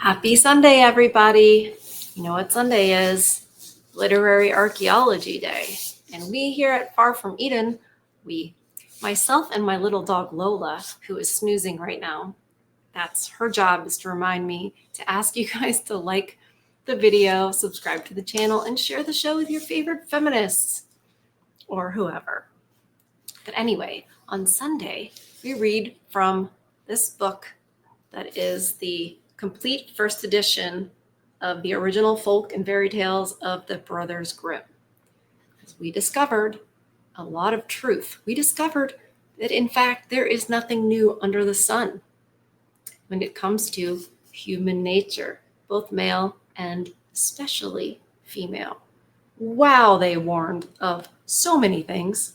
Happy Sunday, everybody. You know what Sunday is? Literary Archaeology Day. And we here at Far From Eden, myself and my little dog Lola, who is snoozing right now, that's her job, is to remind me to ask you guys to like the video, subscribe to the channel, and share the show with your favorite feminists or whoever. But anyway, on Sunday, we read from this book that is the complete first edition of the original folk and fairy tales of the Brothers Grimm. We discovered a lot of truth. We discovered that, in fact, there is nothing new under the sun when it comes to human nature, both male and especially female. Wow, they warned of so many things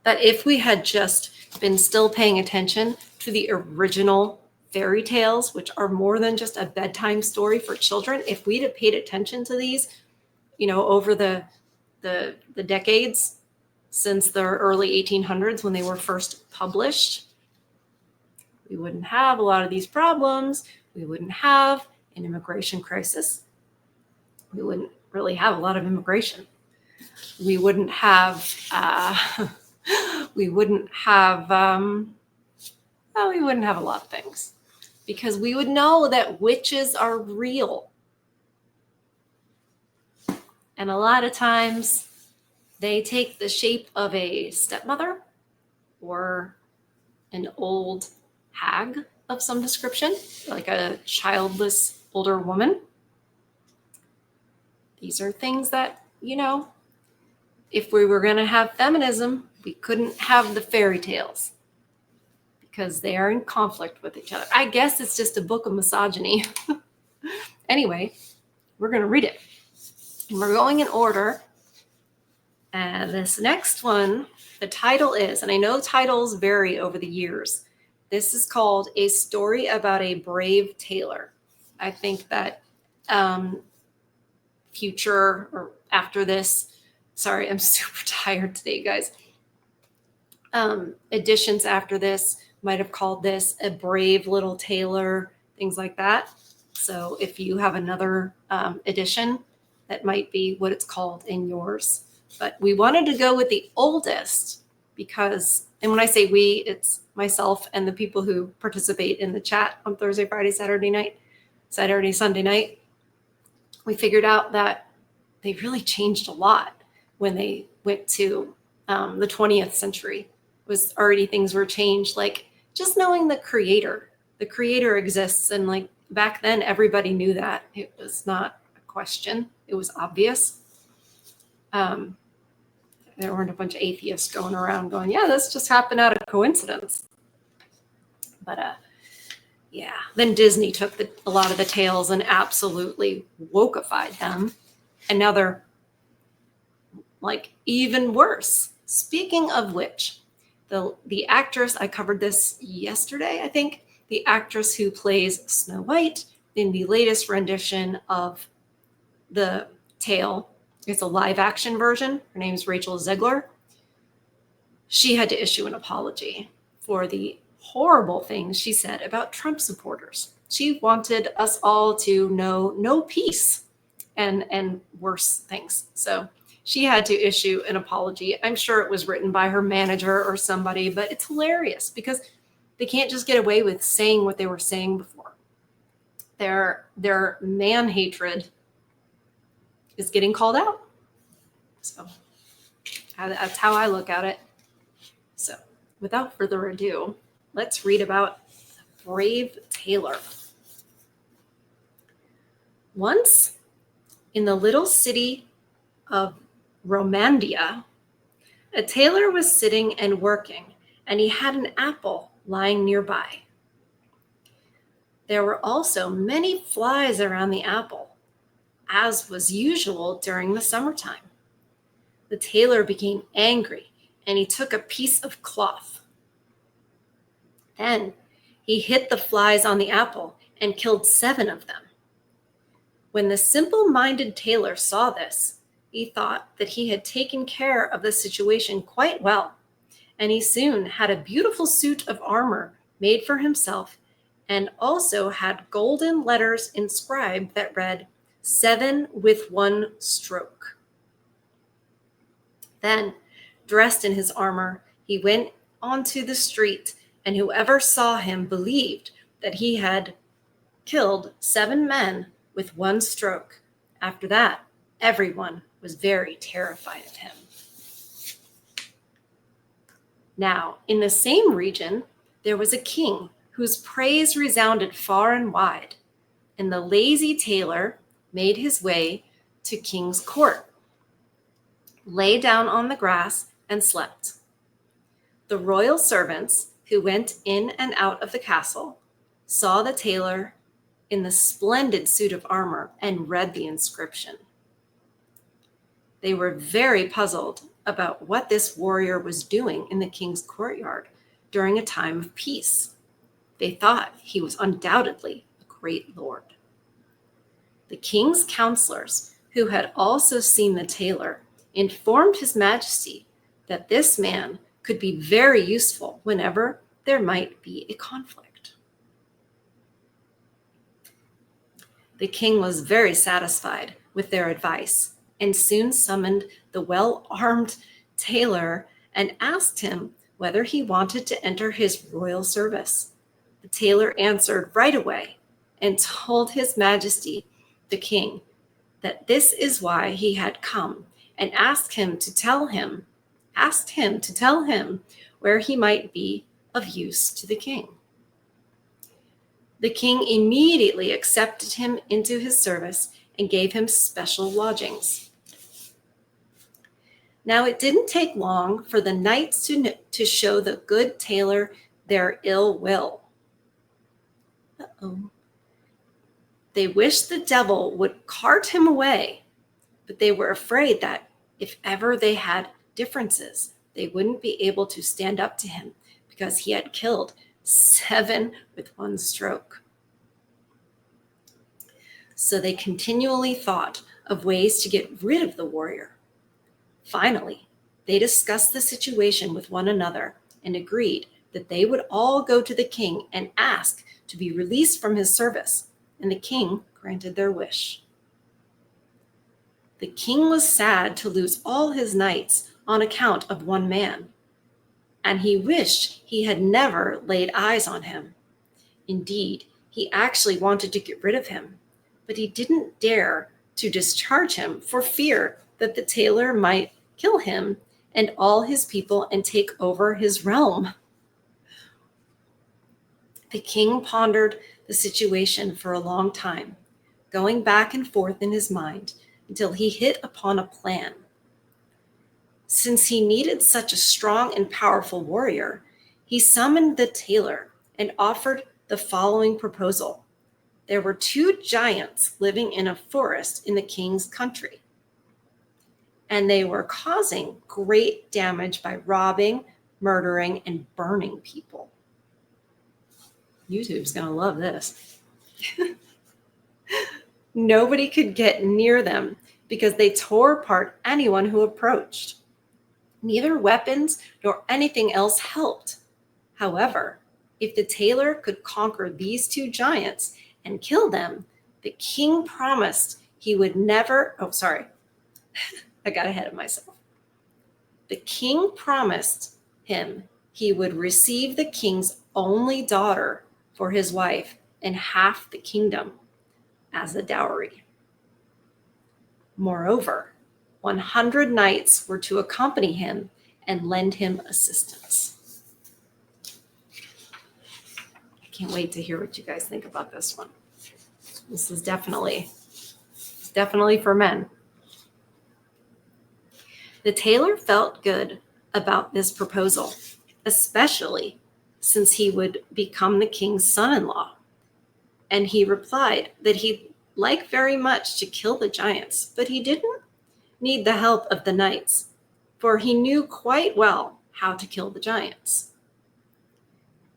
that if we had just been still paying attention to the original fairy tales, which are more than just a bedtime story for children, if we'd have paid attention to these, over the decades since the early 1800s when they were first published, we wouldn't have a lot of these problems. We wouldn't have an immigration crisis. We wouldn't really have a lot of immigration. We wouldn't have we wouldn't have a lot of things, because we would know that witches are real. And a lot of times they take the shape of a stepmother or an old hag of some description, like a childless older woman. These are things that, if we were going to have feminism, we couldn't have the fairy tales because they are in conflict with each other. I guess it's just a book of misogyny. Anyway, we're going to read it. And we're going in order. And this next one, the title is, and I know titles vary over the years, this is called A Story About a Brave Tailor. I think that future or after this, sorry, I'm super tired today, guys. Editions after this might have called this A Brave Little Tailor, things like that. So if you have another edition, that might be what it's called in yours. But we wanted to go with the oldest because, and when I say we, it's myself and the people who participate in the chat on Thursday, Friday, Saturday, Sunday night. We figured out that they really changed a lot when they went to the 20th century. Was already things were changed, like just knowing the creator exists. And like back then, everybody knew that. It was not a question. It was obvious. There weren't a bunch of atheists going around going, yeah, this just happened out of coincidence. But yeah, then Disney took a lot of the tales and absolutely wokeified them. And now they're like even worse. Speaking of which, the actress, I covered this yesterday, I think, the actress who plays Snow White in the latest rendition of the tale, it's a live action version. Her name is Rachel Zegler. She had to issue an apology for the horrible things she said about Trump supporters. She wanted us all to know no peace and worse things. So she had to issue an apology. I'm sure it was written by her manager or somebody, but it's hilarious because they can't just get away with saying what they were saying before. Their man hatred is getting called out. So that's how I look at it. So without further ado, let's read about the Brave Tailor. Once in the little city of Romandia, a tailor was sitting and working, and he had an apple lying nearby. There were also many flies around the apple, as was usual during the summertime. The tailor became angry, and he took a piece of cloth. Then he hit the flies on the apple and killed 7 of them. When the simple-minded tailor saw this, he thought that he had taken care of the situation quite well, and he soon had a beautiful suit of armor made for himself and also had golden letters inscribed that read, 7 with 1 stroke. Then, dressed in his armor, he went onto the street, and whoever saw him believed that he had killed 7 men with 1 stroke. After that, everyone was very terrified of him. Now, in the same region, there was a king whose praise resounded far and wide, and the lazy tailor made his way to king's court, lay down on the grass, and slept. The royal servants who went in and out of the castle saw the tailor in the splendid suit of armor and read the inscription. They were very puzzled about what this warrior was doing in the king's courtyard during a time of peace. They thought he was undoubtedly a great lord. The king's counselors, who had also seen the tailor, informed his majesty that this man could be very useful whenever there might be a conflict. The king was very satisfied with their advice and soon summoned the well-armed tailor and asked him whether he wanted to enter his royal service. The tailor answered right away and told his majesty, the king, that this is why he had come, and asked him to tell him where he might be of use to the king. The king immediately accepted him into his service and gave him special lodgings. Now it didn't take long for the knights to show the good tailor their ill will. They wished the devil would cart him away, but they were afraid that if ever they had differences, they wouldn't be able to stand up to him because he had killed 7 with 1 stroke. So they continually thought of ways to get rid of the warrior. Finally, they discussed the situation with one another and agreed that they would all go to the king and ask to be released from his service, and the king granted their wish. The king was sad to lose all his knights on account of one man, and he wished he had never laid eyes on him. Indeed, he actually wanted to get rid of him, but he didn't dare to discharge him for fear that the tailor might kill him and all his people and take over his realm. The king pondered the situation for a long time, going back and forth in his mind until he hit upon a plan. Since he needed such a strong and powerful warrior, he summoned the tailor and offered the following proposal. There were 2 giants living in a forest in the king's country, and they were causing great damage by robbing, murdering, and burning people. YouTube's going to love this. Nobody could get near them because they tore apart anyone who approached. Neither weapons nor anything else helped. However, if the tailor could conquer these 2 giants and kill them, the king promised he would never... I got ahead of myself. The king promised him he would receive the king's only daughter for his wife and half the kingdom as a dowry. Moreover, 100 knights were to accompany him and lend him assistance. I can't wait to hear what you guys think about this one. This is definitely for men. The tailor felt good about this proposal, especially since he would become the king's son-in-law. And he replied that he'd like very much to kill the giants, but he didn't need the help of the knights, for he knew quite well how to kill the giants.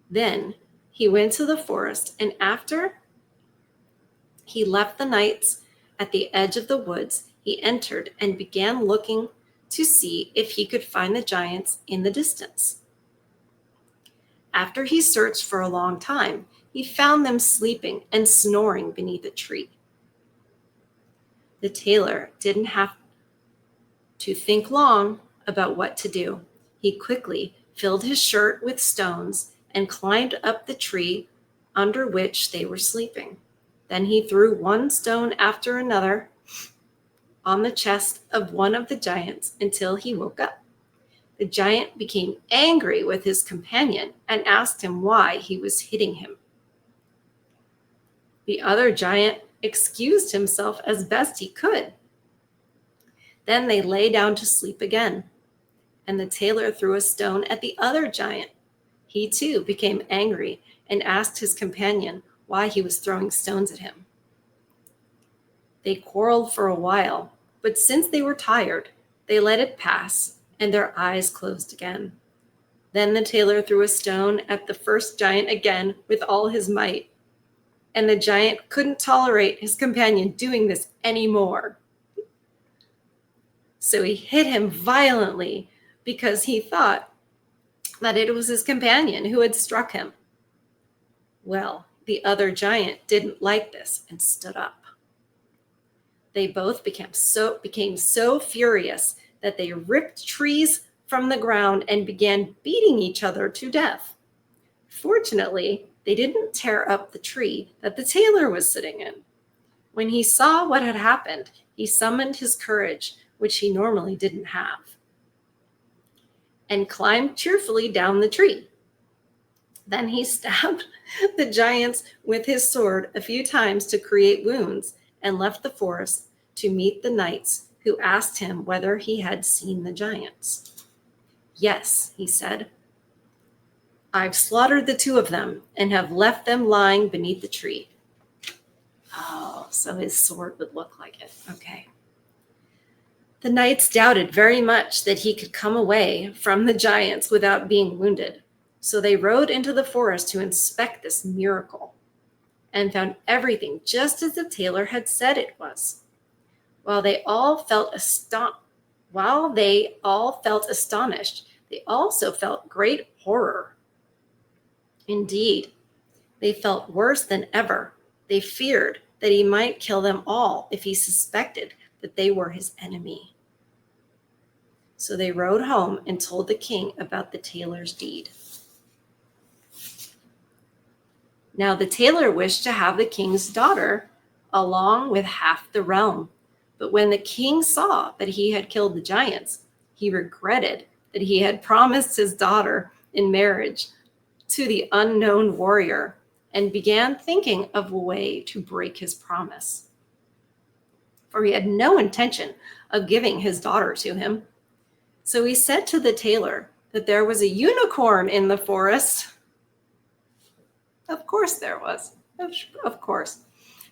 Then he went to the forest, and after he left the knights at the edge of the woods, he entered and began looking to see if he could find the giants in the distance. After he searched for a long time, he found them sleeping and snoring beneath a tree. The tailor didn't have to think long about what to do. He quickly filled his shirt with stones and climbed up the tree under which they were sleeping. Then he threw one stone after another on the chest of one of the giants until he woke up. The giant became angry with his companion and asked him why he was hitting him. The other giant excused himself as best he could. Then they lay down to sleep again, and the tailor threw a stone at the other giant. He too became angry and asked his companion why he was throwing stones at him. They quarreled for a while, but since they were tired, they let it pass, and their eyes closed again. Then the tailor threw a stone at the first giant again with all his might, and the giant couldn't tolerate his companion doing this anymore. So he hit him violently because he thought that it was his companion who had struck him. Well, the other giant didn't like this and stood up. They both became so furious that they ripped trees from the ground and began beating each other to death. Fortunately, they didn't tear up the tree that the tailor was sitting in. When he saw what had happened, he summoned his courage, which he normally didn't have, and climbed cheerfully down the tree. Then he stabbed the giants with his sword a few times to create wounds and left the forest to meet the knights, who asked him whether he had seen the giants. Yes, he said. I've slaughtered the two of them and have left them lying beneath the tree. Oh, so his sword would look like it. Okay. The knights doubted very much that he could come away from the giants without being wounded. So they rode into the forest to inspect this miracle and found everything just as the tailor had said it was. While they all felt astonished, they also felt great horror. Indeed, they felt worse than ever. They feared that he might kill them all if he suspected that they were his enemy. So they rode home and told the king about the tailor's deed. Now the tailor wished to have the king's daughter along with half the realm. But when the king saw that he had killed the giants, he regretted that he had promised his daughter in marriage to the unknown warrior and began thinking of a way to break his promise. For he had no intention of giving his daughter to him. So he said to the tailor that there was a unicorn in the forest. Of course there was. Of course.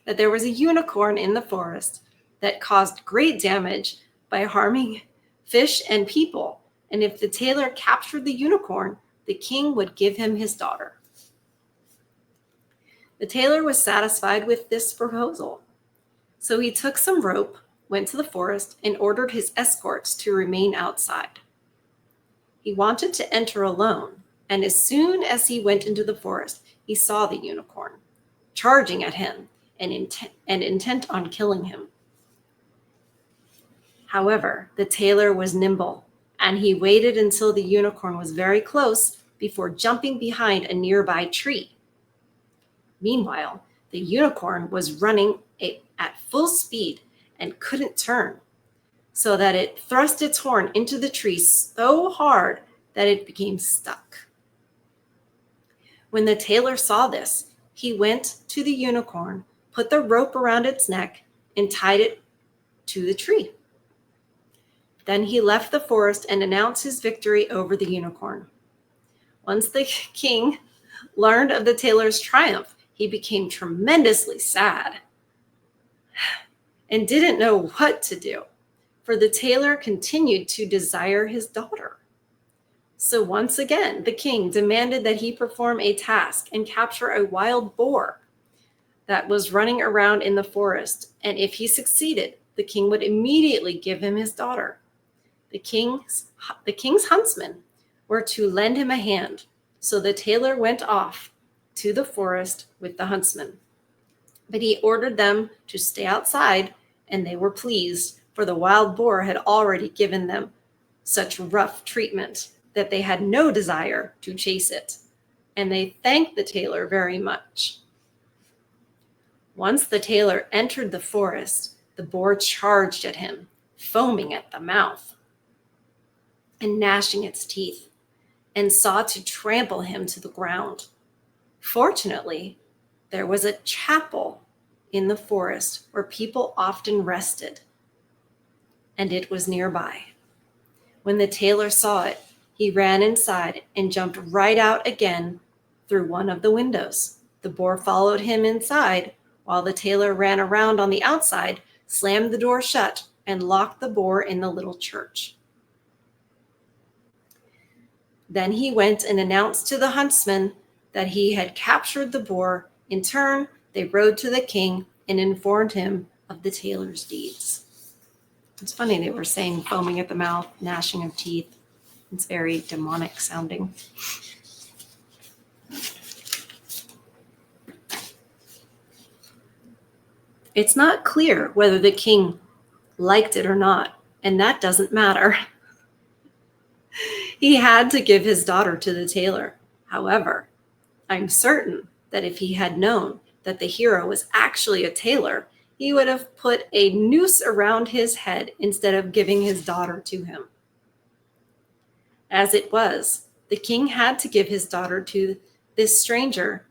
That there was a unicorn in the forest that caused great damage by harming fish and people. And if the tailor captured the unicorn, the king would give him his daughter. The tailor was satisfied with this proposal. So he took some rope, went to the forest, and ordered his escorts to remain outside. He wanted to enter alone, and as soon as he went into the forest, he saw the unicorn, charging at him and intent on killing him. However, the tailor was nimble, and he waited until the unicorn was very close before jumping behind a nearby tree. Meanwhile, the unicorn was running at full speed and couldn't turn, so that it thrust its horn into the tree so hard that it became stuck. When the tailor saw this, he went to the unicorn, put the rope around its neck, and tied it to the tree. Then he left the forest and announced his victory over the unicorn. Once the king learned of the tailor's triumph, he became tremendously sad and didn't know what to do, for the tailor continued to desire his daughter. So once again, the king demanded that he perform a task and capture a wild boar that was running around in the forest. And if he succeeded, the king would immediately give him his daughter. The king's huntsmen were to lend him a hand, So the tailor went off to the forest with the huntsman. But he ordered them to stay outside, and they were pleased, for the wild boar had already given them such rough treatment that they had no desire to chase it, and they thanked the tailor very much. Once the tailor entered the forest, the boar charged at him, foaming at the mouth and gnashing its teeth, and sought to trample him to the ground. Fortunately, there was a chapel in the forest where people often rested, and it was nearby. When the tailor saw it, he ran inside and jumped right out again through one of the windows. The boar followed him inside, while the tailor ran around on the outside, slammed the door shut, and locked the boar in the little church. Then he went and announced to the huntsman that he had captured the boar. In turn, they rode to the king and informed him of the tailor's deeds. It's funny, they were saying foaming at the mouth, gnashing of teeth. It's very demonic sounding. It's not clear whether the king liked it or not, and that doesn't matter. He had to give his daughter to the tailor. However, I'm certain that if he had known that the hero was actually a tailor, he would have put a noose around his head instead of giving his daughter to him. As it was, the king had to give his daughter to this stranger,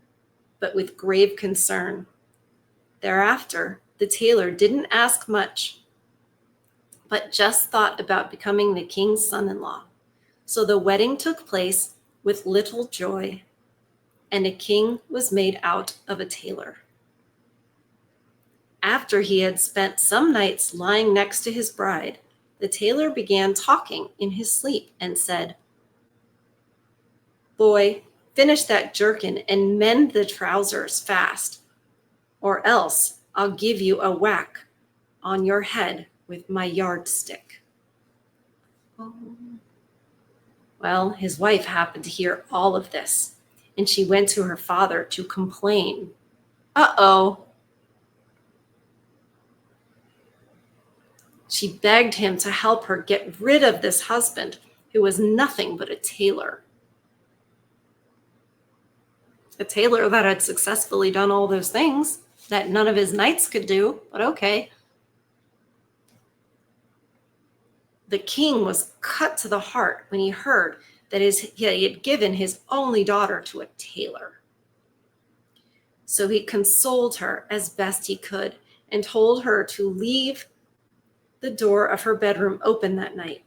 but with grave concern. Thereafter, the tailor didn't ask much, but just thought about becoming the king's son-in-law. So the wedding took place with little joy, and a king was made out of a tailor. After he had spent some nights lying next to his bride, the tailor began talking in his sleep and said, "Boy, finish that jerkin and mend the trousers fast, or else I'll give you a whack on your head with my yardstick." Well, his wife happened to hear all of this, and she went to her father to complain. Uh-oh. She begged him to help her get rid of this husband who was nothing but a tailor. A tailor that had successfully done all those things that none of his knights could do, but okay. The king was cut to the heart when he heard that he had given his only daughter to a tailor. So he consoled her as best he could and told her to leave the door of her bedroom open that night.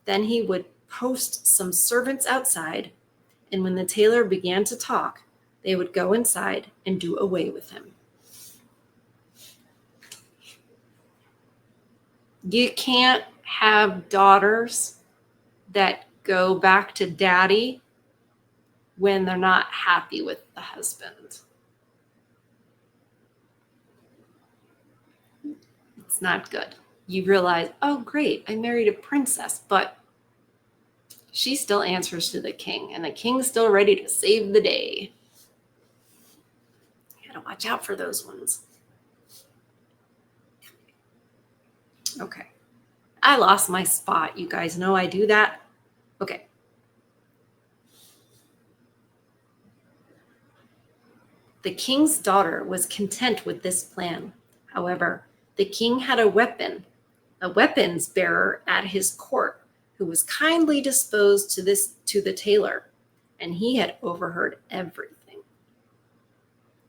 Then he would post some servants outside, and when the tailor began to talk, they would go inside and do away with him. You can't have daughters that go back to daddy when they're not happy with the husband. It's not good. You realize, oh, great, I married a princess, but she still answers to the king, and the king's still ready to save the day. You gotta watch out for those ones. Okay. I lost my spot. You guys know I do that? Okay. The king's daughter was content with this plan. However, the king had a weapons bearer at his court who was kindly disposed to the tailor, and he had overheard everything.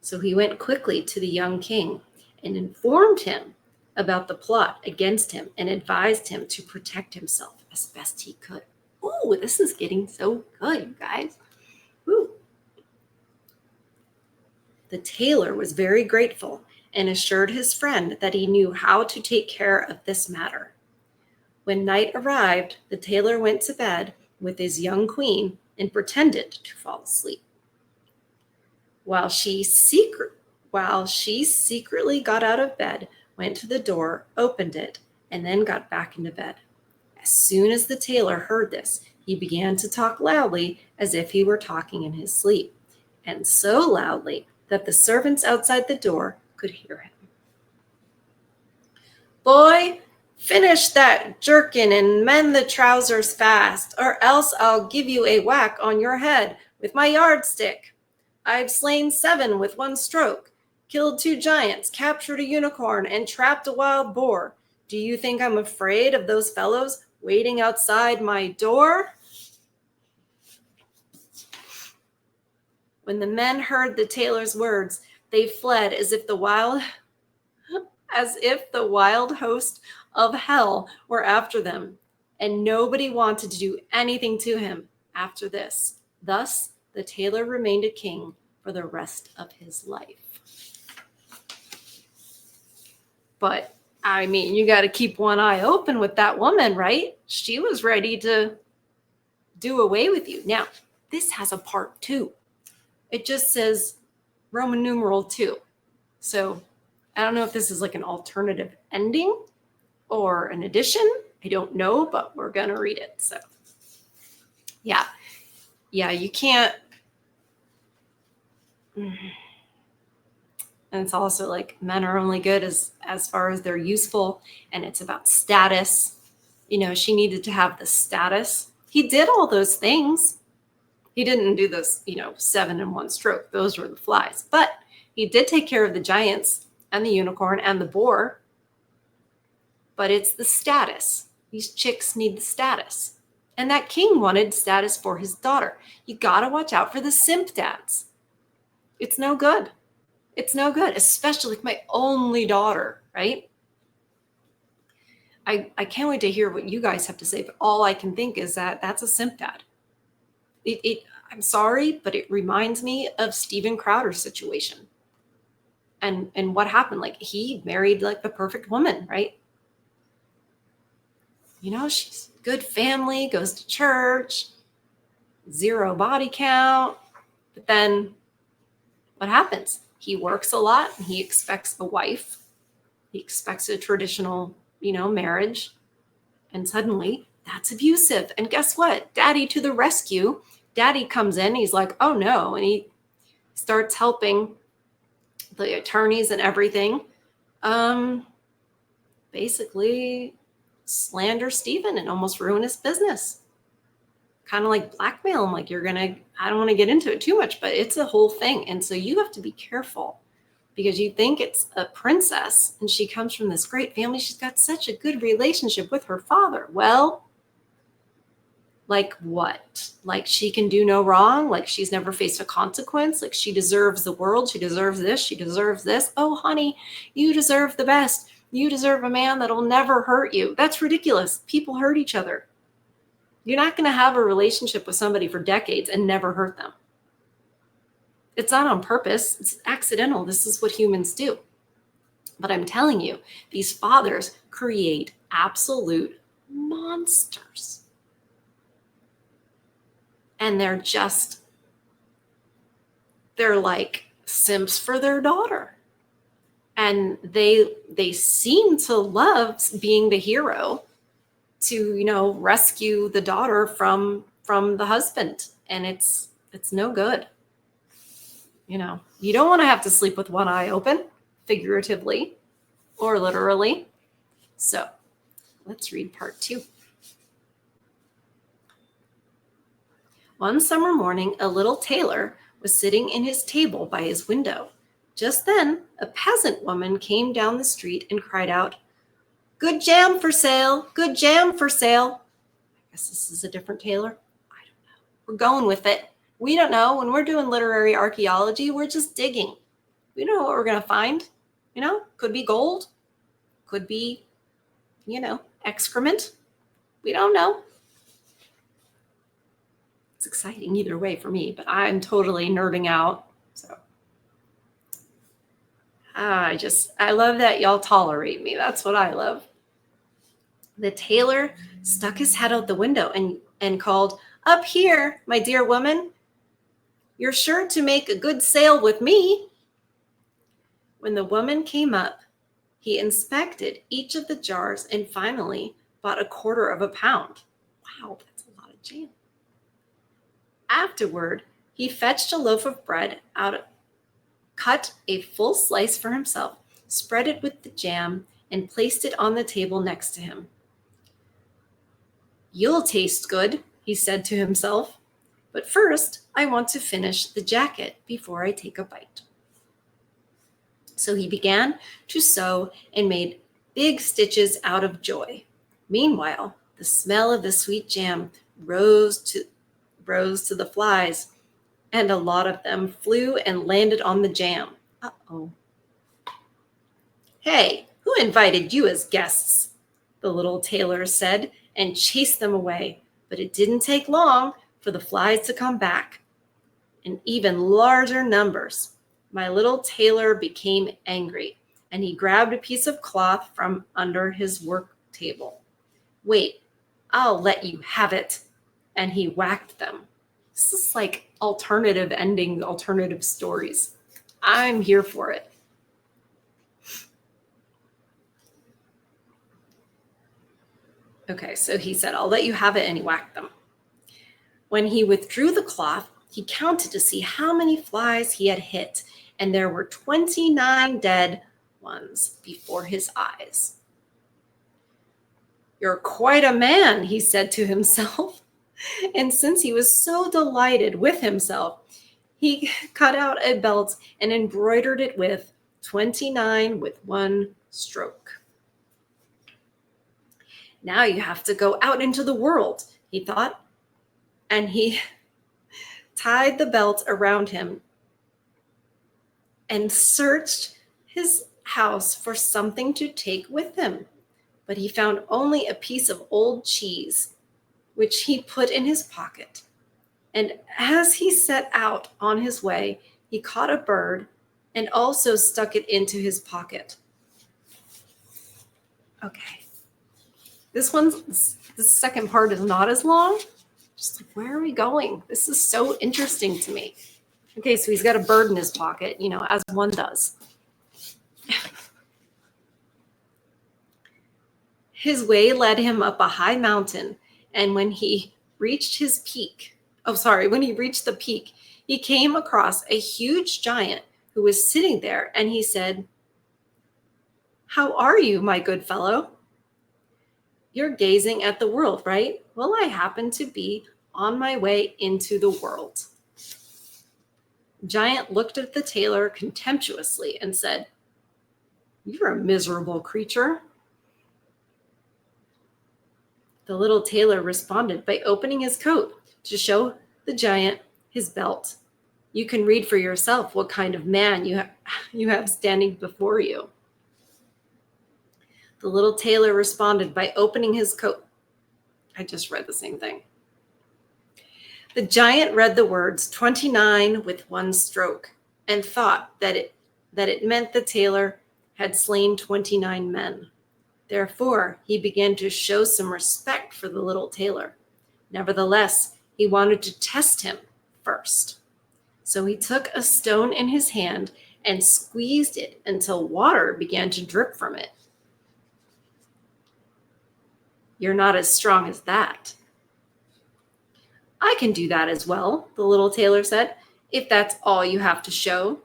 So he went quickly to the young king and informed him about the plot against him and advised him to protect himself as best he could. Ooh, this is getting so good, you guys. Ooh. The tailor was very grateful and assured his friend that he knew how to take care of this matter. When night arrived, the tailor went to bed with his young queen and pretended to fall asleep. While she secretly got out of bed, went to the door, opened it, and then got back into bed. As soon as the tailor heard this, He began to talk loudly as if he were talking in his sleep, and so loudly that the servants outside the door could hear him. "Boy, finish that jerkin and mend the trousers fast, or else I'll give you a whack on your head with my yardstick. I've slain 7 with one stroke, killed 2 giants, captured a unicorn, and trapped a wild boar. Do you think I'm afraid of those fellows waiting outside my door?" When the men heard the tailor's words, they fled as if the wild host of hell were after them, and nobody wanted to do anything to him after this. Thus, the tailor remained a king for the rest of his life. But, I mean, you got to keep one eye open with that woman, right? She was ready to do away with you. Now, this has a part 2. It just says Roman numeral 2. So I don't know if this is like an alternative ending or an addition. I don't know, but we're going to read it. So yeah, you can't. And it's also like men are only good as far as they're useful, and it's about status. She needed to have the status. He did all those things. He didn't do those, 7 in one stroke. Those were the flies. But he did take care of the giants and the unicorn and the boar. But it's the status. These chicks need the status. And that king wanted status for his daughter. You got to watch out for the SIMP dads. It's no good. It's no good, especially my only daughter, right? I can't wait to hear what you guys have to say, but all I can think is that that's a SIMP dad. I'm sorry, but it reminds me of Steven Crowder's situation. And what happened? Like, he married like the perfect woman, right? She's good family, goes to church, 0 body count. But then what happens? He works a lot and he expects a wife. He expects a traditional, marriage. And suddenly that's abusive. And guess what? Daddy to the rescue. Daddy comes in. He's like, oh no. And he starts helping the attorneys and everything. Basically slander Stephen and almost ruin his business. Kind of like blackmail him. Like, I don't want to get into it too much, but it's a whole thing. And so you have to be careful, because you think it's a princess and she comes from this great family. She's got such a good relationship with her father. Well, like what? Like, she can do no wrong? Like, she's never faced a consequence? Like, she deserves the world? She deserves this? She deserves this? Oh, honey, you deserve the best. You deserve a man that'll never hurt you. That's ridiculous. People hurt each other. You're not going to have a relationship with somebody for decades and never hurt them. It's not on purpose. It's accidental. This is what humans do. But I'm telling you, these fathers create absolute monsters. And they're like simps for their daughter. And they seem to love being the hero to, rescue the daughter from the husband. And it's no good. You don't want to have to sleep with one eye open, figuratively or literally. So let's read part 2. One summer morning, a little tailor was sitting in his table by his window. Just then, a peasant woman came down the street and cried out, "Good jam for sale! Good jam for sale!" I guess this is a different tailor. I don't know. We're going with it. We don't know. When we're doing literary archaeology, we're just digging. We don't know what we're going to find. Could be gold. Could be, excrement. We don't know. It's exciting either way for me, but I'm totally nerding out. So I love that y'all tolerate me. That's what I love. The tailor stuck his head out the window and called, "Up here, my dear woman. You're sure to make a good sale with me." When the woman came up, he inspected each of the jars and finally bought 1/4 of a pound. Wow, that's a lot of jam. Afterward, he fetched a loaf of bread out, cut a full slice for himself, spread it with the jam, and placed it on the table next to him. "You'll taste good," he said to himself, "but first I want to finish the jacket before I take a bite." So he began to sew and made big stitches out of joy. Meanwhile, the smell of the sweet jam rose to the flies, and a lot of them flew and landed on the jam. Uh-oh. "Hey, who invited you as guests?" the little tailor said, and chased them away. But it didn't take long for the flies to come back, in even larger numbers. My little tailor became angry, and he grabbed a piece of cloth from under his work table. "Wait, I'll let you have it." And he whacked them. This is like alternative endings, alternative stories. I'm here for it. Okay, so he said, "I'll let you have it," and he whacked them. When he withdrew the cloth, he counted to see how many flies he had hit, and there were 29 dead ones before his eyes. "You're quite a man," he said to himself. And since he was so delighted with himself, he cut out a belt and embroidered it with 29 with one stroke. "Now you have to go out into the world," he thought, and he tied the belt around him and searched his house for something to take with him. But he found only a piece of old cheese, which he put in his pocket. And as he set out on his way, he caught a bird and also stuck it into his pocket. Okay. The second part is not as long. Just like, where are we going? This is so interesting to me. Okay, so he's got a bird in his pocket, as one does. His way led him up a high mountain, and when he reached the peak, he came across a huge giant who was sitting there, and he said, "How are you, my good fellow?" "You're gazing at the world, right? Well, I happen to be on my way into the world." The giant looked at the tailor contemptuously and said, "You're a miserable creature." The little tailor responded by opening his coat to show the giant his belt. "You can read for yourself what kind of man you have standing before you." The little tailor responded by opening his coat. I just read the same thing. The giant read the words 29 with one stroke and thought that it meant the tailor had slain 29 men. Therefore, he began to show some respect for the little tailor. Nevertheless, he wanted to test him first. So he took a stone in his hand and squeezed it until water began to drip from it. "You're not as strong as that." "I can do that as well," the little tailor said, "if that's all you have to show."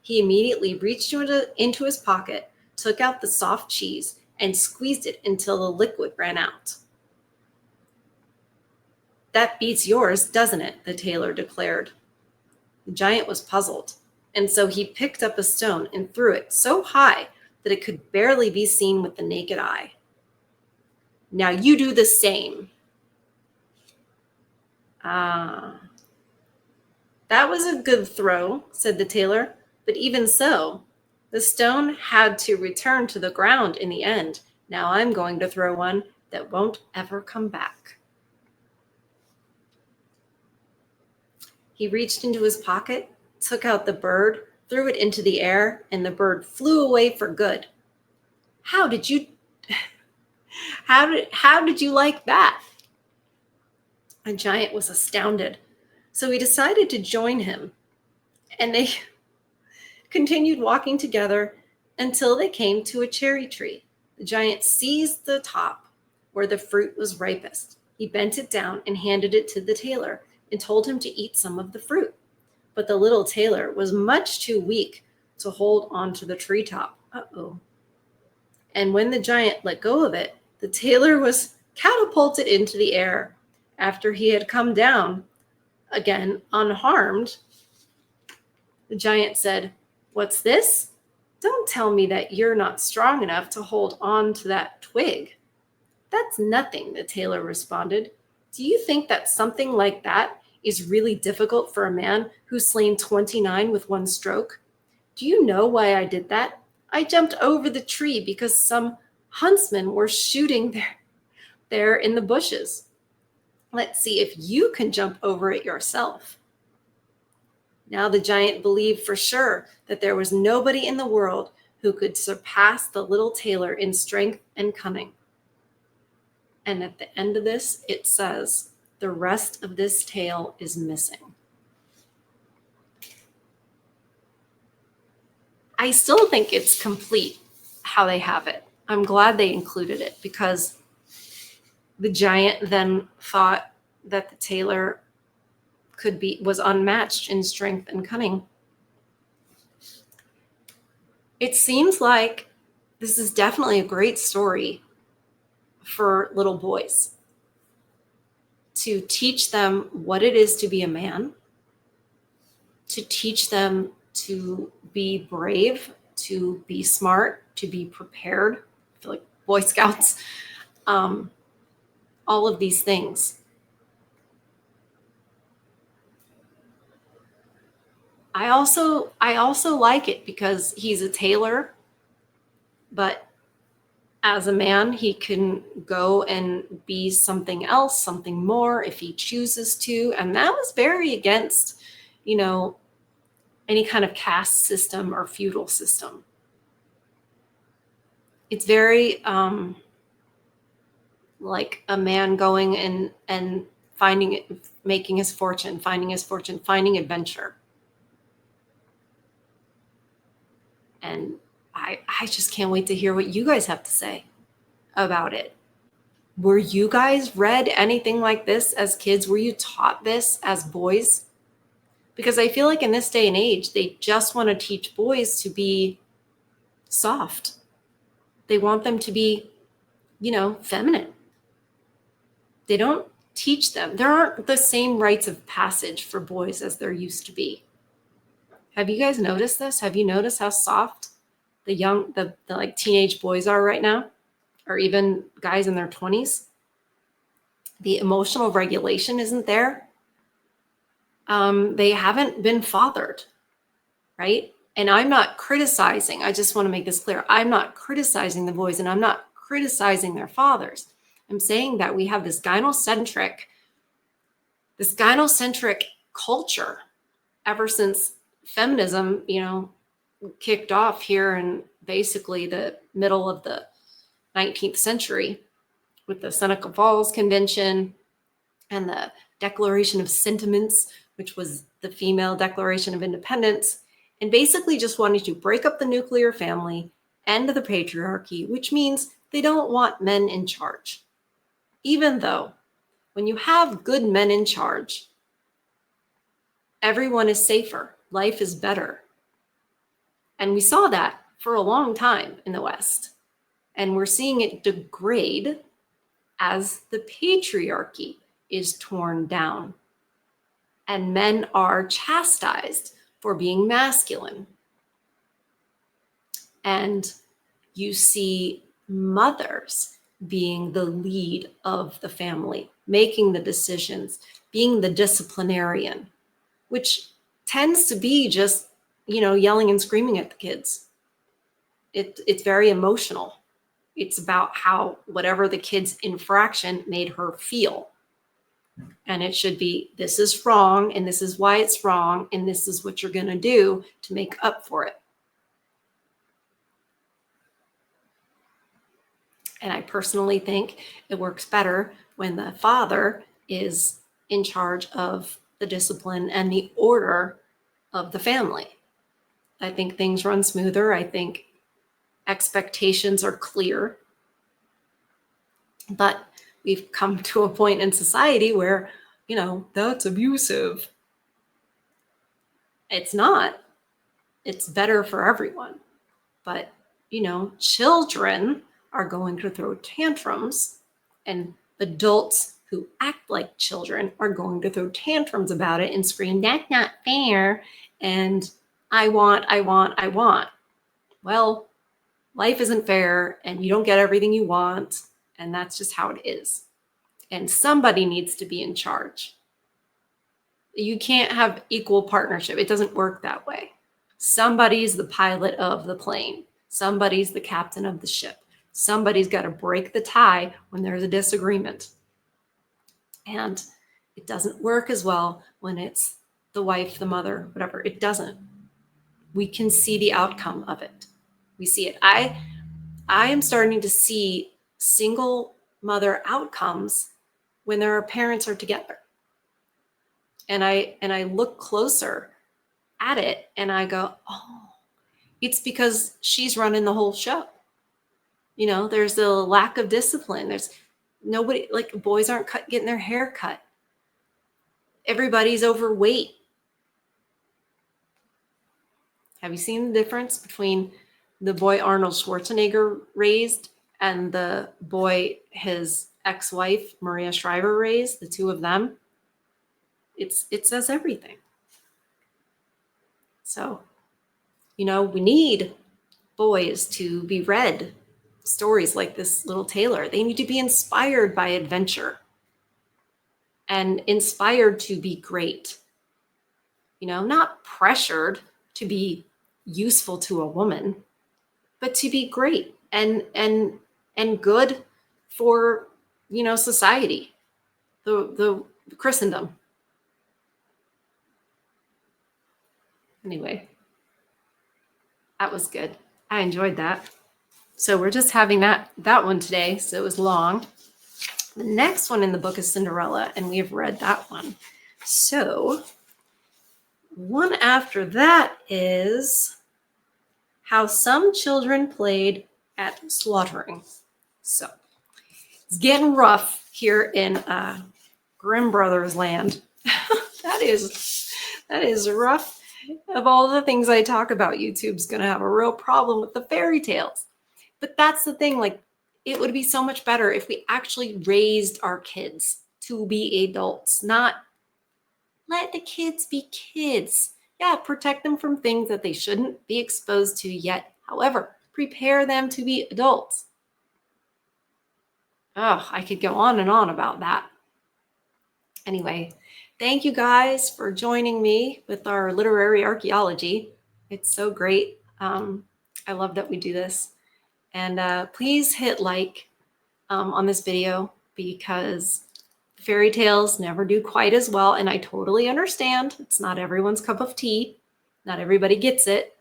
He immediately reached into his pocket, took out the soft cheese, and squeezed it until the liquid ran out. "That beats yours, doesn't it?" the tailor declared. The giant was puzzled, and so he picked up a stone and threw it so high that it could barely be seen with the naked eye. "Now you do the same." "Ah, that was a good throw," said the tailor, "but even so, the stone had to return to the ground in the end. Now I'm going to throw one that won't ever come back." He reached into his pocket, took out the bird, threw it into the air, and the bird flew away for good. How did you like that?" The giant was astounded, so he decided to join him, and they continued walking together until they came to a cherry tree. The giant seized the top where the fruit was ripest, He bent it down and handed it to the tailor and told him to eat some of the fruit. But the little tailor was much too weak to hold on to the treetop. Uh-oh. And when the giant let go of it, the tailor was catapulted into the air. After he had come down again unharmed, the giant said, "What's this? Don't tell me that you're not strong enough to hold on to that twig." "That's nothing," the tailor responded. "Do you think that something like that is really difficult for a man who's slain 29 with one stroke? Do you know why I did that? I jumped over the tree because some huntsmen were shooting there in the bushes. Let's see if you can jump over it yourself." Now the giant believed for sure that there was nobody in the world who could surpass the little tailor in strength and cunning. And at the end of this, it says, the rest of this tale is missing. I still think it's complete how they have it. I'm glad they included it because the giant then thought that the tailor was unmatched in strength and cunning. It seems like this is definitely a great story for little boys, to teach them what it is to be a man, to teach them to be brave, to be smart, to be prepared. I feel like Boy Scouts, all of these things. I also like it because he's a tailor, but as a man, he can go and be something else, something more if he chooses to. And that was very against, any kind of caste system or feudal system. It's very like a man going and finding it, making his fortune, finding adventure. And I just can't wait to hear what you guys have to say about it. Were you guys read anything like this as kids? Were you taught this as boys? Because I feel like in this day and age, they just want to teach boys to be soft. They want them to be, feminine. They don't teach them. There aren't the same rites of passage for boys as there used to be. Have you guys noticed this? Have you noticed how soft the like teenage boys are right now? Or even guys in their 20s? The emotional regulation isn't there. They haven't been fathered, right? And I'm not criticizing. I just want to make this clear. I'm not criticizing the boys and I'm not criticizing their fathers. I'm saying that we have this gynocentric culture ever since feminism, kicked off here in basically the middle of the 19th century with the Seneca Falls Convention and the Declaration of Sentiments, which was the female Declaration of Independence, and basically just wanted to break up the nuclear family, end the patriarchy, which means they don't want men in charge. Even though when you have good men in charge, everyone is safer, life is better. And we saw that for a long time in the West. And we're seeing it degrade as the patriarchy is torn down. And men are chastised for being masculine. And you see mothers being the lead of the family, making the decisions, being the disciplinarian, which tends to be just, yelling and screaming at the kids. It's very emotional. It's about how whatever the kid's infraction made her feel. And it should be, this is wrong, and this is why it's wrong, and this is what you're going to do to make up for it. And I personally think it works better when the father is in charge of the discipline and the order of the family. I think things run smoother. I think expectations are clear. But we've come to a point in society where, that's abusive. It's not. It's better for everyone. But, children are going to throw tantrums, and adults who act like children are going to throw tantrums about it and scream, "That's not fair," and I want. Well, life isn't fair, and you don't get everything you want, and that's just how it is. And somebody needs to be in charge. You can't have equal partnership. It doesn't work that way. Somebody's the pilot of the plane. Somebody's the captain of the ship. Somebody's got to break the tie when there's a disagreement. And it doesn't work as well when it's the wife, the mother, whatever. It doesn't. We can see the outcome of it. We see it. I am starting to see single mother outcomes when their parents are together. And I look closer at it and I go, oh, it's because she's running the whole show. There's a lack of discipline. There's nobody, like, boys aren't getting their hair cut. Everybody's overweight. Have you seen the difference between the boy Arnold Schwarzenegger raised and the boy his ex-wife Maria Shriver raised, the two of them? It says everything. So, we need boys to be read stories like this little tailor. They need to be inspired by adventure and inspired to be great. Not pressured to be useful to a woman, but to be great and good for, society, the Christendom. Anyway, that was good. I enjoyed that. So we're just having that one today. So it was long. The next one in the book is Cinderella, and we have read that one. So one after that is How Some Children Played at Slaughtering. So it's getting rough here in Grimm Brothers land. That is rough. Of all the things I talk about, YouTube's going to have a real problem with the fairy tales. But that's the thing, like, it would be so much better if we actually raised our kids to be adults, not let the kids be kids. Yeah, protect them from things that they shouldn't be exposed to yet. However, prepare them to be adults. Oh, I could go on and on about that. Anyway, thank you guys for joining me with our literary archaeology. It's so great. I love that we do this. And please hit like on this video, because fairy tales never do quite as well. And I totally understand. It's not everyone's cup of tea. Not everybody gets it.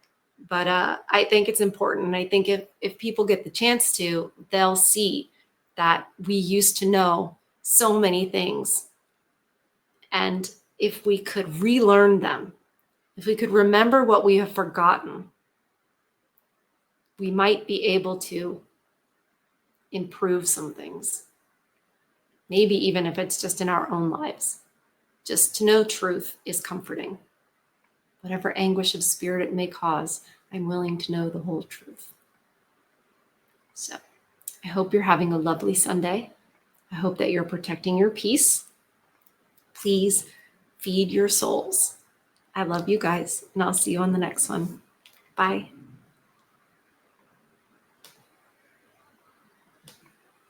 But I think it's important. And I think if people get the chance to, they'll see that we used to know so many things. And if we could relearn them, if we could remember what we have forgotten, we might be able to improve some things. Maybe even if it's just in our own lives. Just to know truth is comforting. Whatever anguish of spirit it may cause, I'm willing to know the whole truth. So I hope you're having a lovely Sunday. I hope that you're protecting your peace. Please feed your souls. I love you guys, and I'll see you on the next one. Bye.